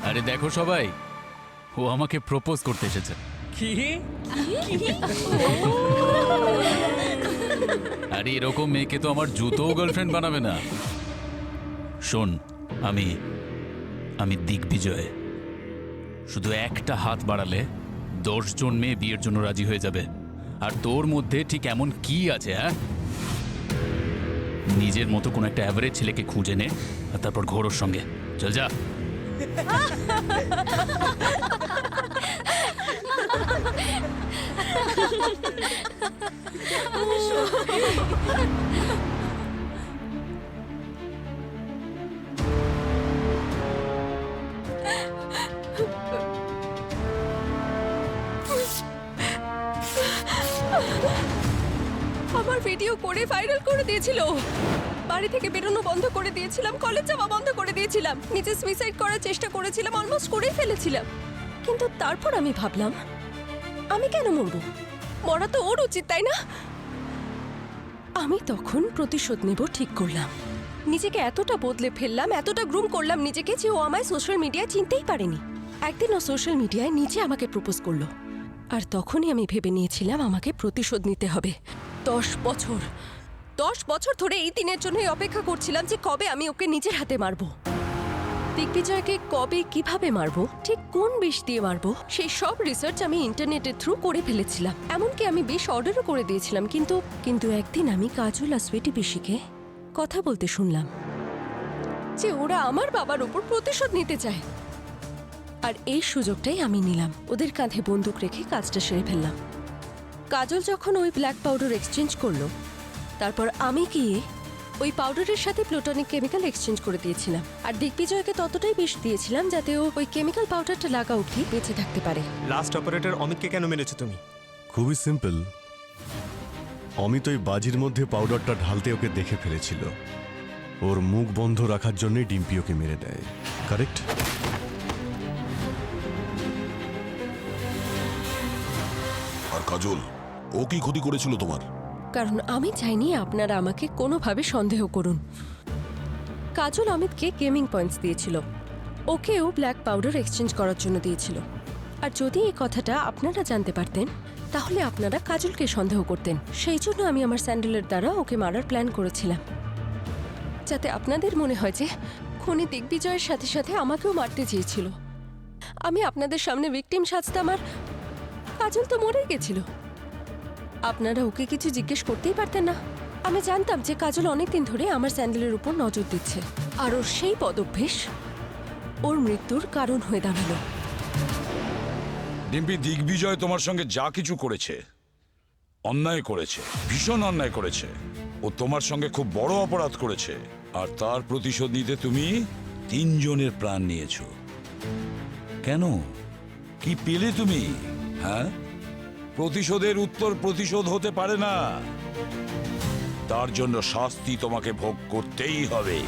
আরে দেখো সবাই, ও আমাকে প্রপোজ করতে এসেছে। কি? আরে এরকম মেয়েকে তো আমার জুতোও গার্লফ্রেন্ড বানাবে না। শোন, আমি দিগ্বিজয়। শুধু একটা হাত বাড়ালে 10 জন মেয়ে বিয়ের জন্য রাজি হয়ে যাবে। আর তোর মধ্যে ঠিক এমন কি আছে? হ্যাঁ, নিজের মতো কোনো একটা অ্যাভারেজ ছেলেকে খুঁজে নে, আর তারপর ঘোর ওর সঙ্গে। চল যা। আমার ভিডিও করে ভাইরাল করে দিয়েছিল। বাড়ি থেকে বেরোনো বন্ধ করে দিয়েছিলাম, কলেজ যাওয়া বন্ধ করে দিয়েছিলাম, নিজে সুইসাইড করার চেষ্টা করেছিলাম, অলমোস্ট করেই ফেলেছিলাম। কিন্তু তারপর আমি ভাবলাম, আমি কেন মরবো? মরা তো ওর উচিত, তাই না? আমি তখন প্রতিশোধ নেব ঠিক করলাম। নিজেকে এতটা বদলে ফেললাম, এতটা গ্রুম করলাম নিজেকে, যে ও আমায় সোশ্যাল মিডিয়ায় চিনতেই পারেনি। একদিন ও সোশ্যাল মিডিয়ায় নিজে আমাকে প্রপোজ করলো, আর তখনই আমি ভেবে নিয়েছিলাম আমাকে প্রতিশোধ নিতে হবে। 10 বছর ধরে এই দিনের জন্যই অপেক্ষা করছিলাম যে কবে আমি ওকে নিজের হাতে মারবো। দিগ্বিজয়কে কবে কিভাবে মারবো, ঠিক কোন বিষ দিয়ে মারবো, সেই সব রিসার্চ আমি ইন্টারনেটের থ্রু করে ফেলেছিলাম। এমনকি আমি বিষ অর্ডারও করে দিয়েছিলাম। কিন্তু একদিন আমি কাজল আর সুইটি পিসিকে কথা বলতে শুনলাম যে ওরা আমার বাবার উপর প্রতিশোধ নিতে চায়। আর এই সুযোগটাই আমি নিলাম, ওদের কাঁধে বন্দুক রেখে কাজটা সেরে ফেললাম। কাজল যখন ওই ব্ল্যাক পাউডার এক্সচেঞ্জ করলো, তারপর আমি গিয়ে ওই পাউডারের সাথে প্লুটোনিক কেমিক্যাল এক্সচেঞ্জ করে দিয়েছিলাম। আর দিগ্বিজয়কে ততটাই বিষ দিয়েছিলাম যাতে ও ওই কেমিক্যাল পাউডারটা লাগা অবধি বেঁচে থাকতে পারে। লাস্ট অপারেটর অমিতকে কেন মেরেছো তুমি? খুবই সিম্পল। অমিত ওই বাজির মধ্যে পাউডারটা ঢালতে ওকে দেখে ফেলেছিল। ওর মুখ বন্ধ রাখার জন্যই ডিম্পি ওকে মেরে দেয়। কারেক্ট? আর কাজল, ও কি ক্ষতি করেছিল তোমার? কারণ আমি চাইনি আপনারা আমাকে কোনোভাবে সন্দেহ করুন। কাজল অমিতকে গেমিং পয়েন্টস দিয়েছিল, ওকেও ব্ল্যাক পাউডার এক্সচেঞ্জ করার জন্য দিয়েছিল। আর যদি এই কথাটা আপনারা জানতে পারতেন তাহলে আপনারা কাজলকে সন্দেহ করতেন। সেই জন্য আমি আমার স্যান্ডেলের দ্বারা ওকে মারার প্ল্যান করেছিলাম, যাতে আপনাদের মনে হয় যে খুনি দিগ্বিজয়ের সাথে সাথে আমাকেও মারতে চেয়েছিল। আমি আপনাদের সামনে ভিকটিম সাজতাম আর কাজল তো মরে গেছিল। আপনারা ওকে কিছু জিজ্ঞেস করতেই পারতেন না। আমি জানতাম যে কাজল অনেকদিন ধরে আমার স্যান্ডেলের উপর নজর দিচ্ছে, আর ওর সেই পদভ্যাস ওর মৃত্যুর কারণ হয়ে দাঁড়ালো। ডিম্পি, দিগ্বিজয় তোমার সঙ্গে যা কিছু করেছে অন্যায় করেছে, ভীষণ অন্যায় করেছে। ও তোমার সঙ্গে খুব বড় অপরাধ করেছে, আর তার প্রতিশোধ নিতে তুমি 3 জনের প্রাণ নিয়েছো। কেন? কি পেলে তুমি? হ্যাঁ, প্রতিশোধের উত্তর প্রতিশোধ হতে পারে না। তার জন্য শাস্তি তোমাকে ভোগ করতেই হবে।